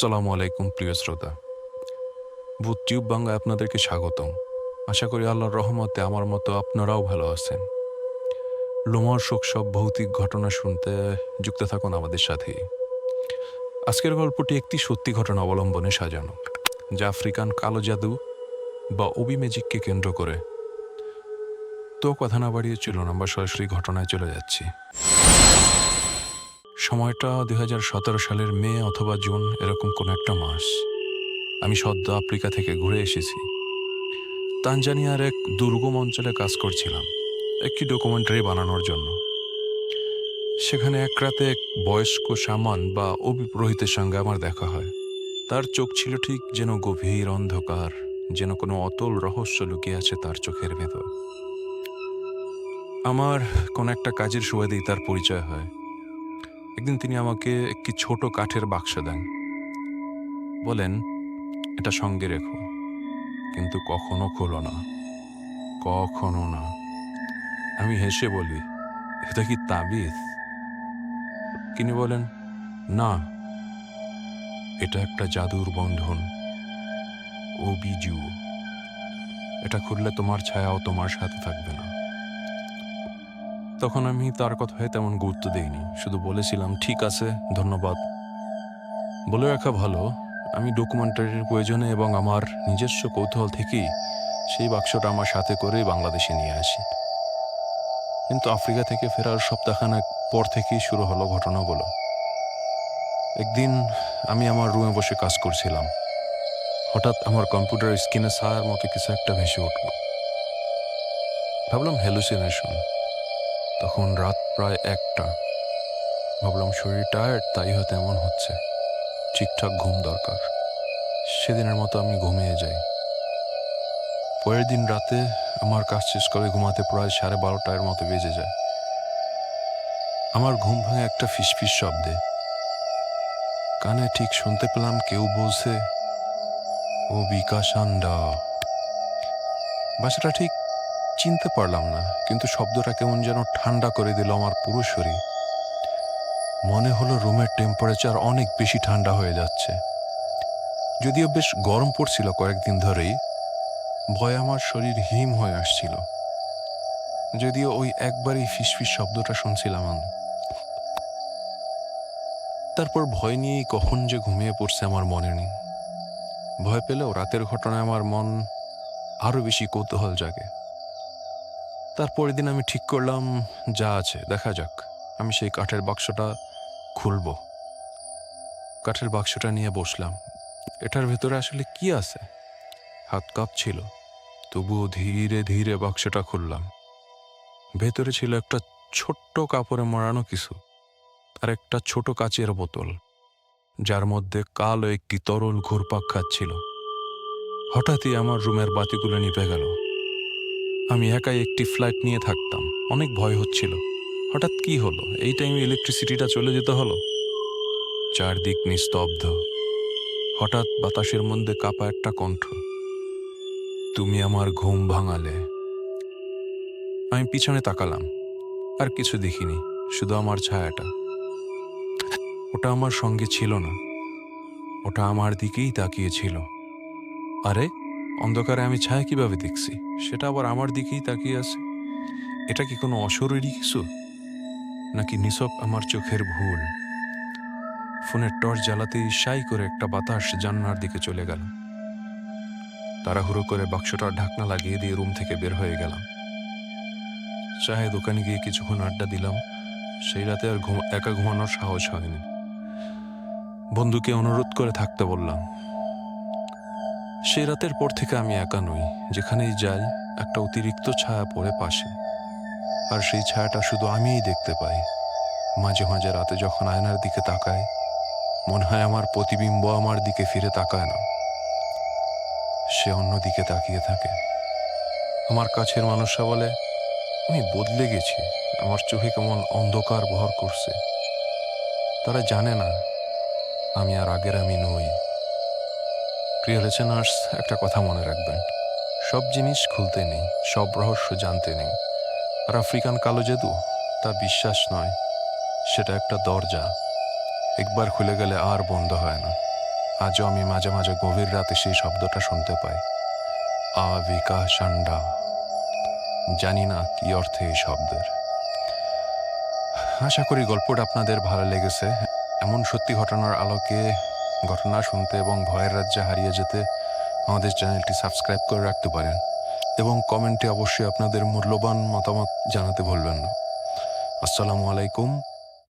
আসসালামু আলাইকুম প্রিয় শ্রোতা। ভূত টিউব বাংলায় আপনাদেরকে স্বাগতম। আশা করি আল্লাহর রহমতে আমার মতো আপনারাও ভালো আছেন। লোমহর্ষক সব ভৌতিক ঘটনা শুনতে যুক্ত থাকুন আমাদের সাথেই। আজকের গল্পটি একটি সত্যি ঘটনা অবলম্বনে সাজানো, যা আফ্রিকান কালো জাদু বা ওবি ম্যাজিককে কেন্দ্র করে। তো কথা না বাড়িয়ে চলুন আমরা সরাসরি ঘটনায় চলে যাচ্ছি। সময়টা 2017 সালের মে অথবা জুন, এরকম কোনো একটা মাস। আমি সদ্য আফ্রিকা থেকে ঘুরে এসেছি। তানজানিয়ার এক দুর্গম অঞ্চলে কাজ করছিলাম একটি ডকুমেন্টারি বানানোর জন্য। সেখানে এক রাতে এক বয়স্ক শামান বা অভিপুরোহিতের সঙ্গে আমার দেখা হয়। তার চোখ ছিল ঠিক যেন গভীর অন্ধকার, যেন কোনো অতল রহস্য লুকিয়ে আছে তার চোখের ভেতর। আমার কোন একটা কাজের সুবাদেই তার পরিচয় হয়। একদিন তিনি আমাকে একটি ছোট কাঠের বাক্স দেন, বলেন, এটা সঙ্গে রেখো, কিন্তু কখনো খোলো না, কখনো না। আমি হেসে বলি, এটা কি তাবিজ? তিনি বলেন, না, এটা একটা জাদুর বন্ধন, ও বিজু। এটা খুললে তোমার ছায়াও তোমার সাথে থাকবে না। তখন আমি তার কথায় তেমন গুরুত্ব দেইনি, শুধু বলেছিলাম, ঠিক আছে, ধন্যবাদ। বলে রাখা ভালো, আমি ডকুমেন্টারির প্রয়োজনে এবং আমার নিজস্ব কৌতূহল থেকেই সেই বাক্সটা আমার সাথে করেই বাংলাদেশে নিয়ে আসি। কিন্তু আফ্রিকা থেকে ফেরার সপ্তাহখানেক পর থেকেই শুরু হলো ঘটনাগুলো। একদিন আমি আমার রুমে বসে কাজ করছিলাম। হঠাৎ আমার কম্পিউটার স্ক্রিনে ছায়ার মতো কিছু একটা ভেসে উঠল। ভাবলাম হ্যালুসিনেশন। তখন রাত প্রায় 1টা। ভাবলাম শরীর টায়ার্ড, তাই হয়তো এমন হচ্ছে। ঠিকঠাক ঘুম দরকার। সেদিনের মতো আমি ঘুমিয়ে যাই। পরের দিন রাতে আমার কাজ শেষ করে ঘুমাতে প্রায় 12:30টার মতো বেজে যায়। আমার ঘুম ভাঙে একটা ফিসফিস শব্দে। কানে ঠিক শুনতে পেলাম কেউ বলছে, ও বিকাশান্ডা। ভাষাটা ঠিক চিনতে পারলাম না, কিন্তু শব্দটা কেমন যেন ঠান্ডা করে দিল আমার পুরো শরীর। মনে হলো রুমের টেম্পারেচার অনেক বেশি ঠান্ডা হয়ে যাচ্ছে। যদিও বেশ গরম পড়ছিল কয়েকদিন ধরেই, ভয়ে আমার শরীর হিম হয়ে আসছিল। যদিও ওই একবারই ফিসফিস শব্দটা শুনছিলাম আমি। তারপর ভয় নিয়েই কখন যে ঘুমিয়ে পড়ছে আমার মনে নেই। ভয় পেলেও রাতের ঘটনায় আমার মন আরো বেশি কৌতূহল জাগে। তারপরের দিন আমি ঠিক করলাম, যা আছে দেখা যাক। আমি সেই কাঠের বাক্সটা খুলব। কাঠের বাক্সটা নিয়ে বসলাম। এটার ভেতরে আসলে কি আছে? হাত কাঁপছিল, তবুও ধীরে ধীরে বাক্সটা খুললাম। ভেতরে ছিল একটা ছোট্ট কাপড়ে মোড়ানো কিছু, আর একটা ছোট কাচের বোতল, যার মধ্যে কালো একটি তরল ঘুরপাক খাচ্ছিল। হঠাৎই আমার রুমের বাতিগুলো নিভে গেল। আমি একাই একটি ফ্ল্যাট নিয়ে থাকতাম, অনেক ভয় হচ্ছিল। হঠাৎ কি হলো? এই টাইমে ইলেকট্রিসিটিটা চলে যেতে হলো। চারদিক নিস্তব্ধ। হঠাৎ বাতাসের মধ্যে কাঁপা একটা কণ্ঠ, তুমি আমার ঘুম ভাঙালে। আমি পিছনে তাকালাম, আর কিছু দেখিনি, শুধু আমার ছায়াটা। ওটা আমার সঙ্গে ছিল না, ওটা আমার দিকেই তাকিয়েছিল। আরে, অন্ধকারে আমি ছায়া কিভাবে দেখছি? সেটা আবার আমার দিকেই তাকিয়ে আছে। এটা কি কোনো অশরীরী কিছু, নাকি নিছক আমার চোখের ভুল? ফোনের টর্চ জ্বালাতেই সাই করে একটা বাতাস জান্নার দিকে চলে গেল। তাড়াহুড়ো করে বাক্সটার ঢাকনা লাগিয়ে দিয়ে রুম থেকে বের হয়ে গেলাম। চায়ের দোকানে গিয়ে কিছুক্ষণ আড্ডা দিলাম। সেই রাতে আর একা ঘুমানোর সাহস হয়নি। বন্ধুকে অনুরোধ করে থাকতে বললাম। সেই রাতের পর থেকে আমি একা নই। যেখানেই যাই একটা অতিরিক্ত ছায়া পড়ে পাশে, আর সেই ছায়াটা শুধু আমিই দেখতে পাই। মাঝে মাঝে রাতে যখন আয়নার দিকে তাকাই, মনে হয় আমার প্রতিবিম্ব আমার দিকে ফিরে তাকায় না, সে অন্যদিকে তাকিয়ে থাকে। আমার কাছের মানুষরা বলে আমি বদলে গেছি, আমার চোখে কেমন অন্ধকার ভর করছে। তারা জানে না আমি আর আগের আমি নই। প্রিয় লিসেনার্স, একটা কথা মনে রাখবেন, সব জিনিস খুলতে নেই, সব রহস্য জানতে নেই। আর আফ্রিকান কালো জাদু, তা বিশ্বাস নয়, সেটা একটা দরজা। একবার খুলে গেলে আর বন্ধ হয় না। আজও আমি মাঝে মাঝে গভীর রাতে সেই শব্দটা শুনতে পাই, আভিকা সান্ডা। জানি না কি অর্থে এই শব্দের। আশা করি গল্পটা আপনাদের ভালো লেগেছে। এমন সত্যি ঘটনার আলোকে ঘটনা শুনতে এবং ভয়ের রাজ্যে হারিয়ে যেতে আমাদের চ্যানেলটি সাবস্ক্রাইব করে রাখতে পারেন এবং কমেন্টে অবশ্যই আপনাদের মূল্যবান মতামত জানাতে ভুলবেন না। আসসালামু আলাইকুম।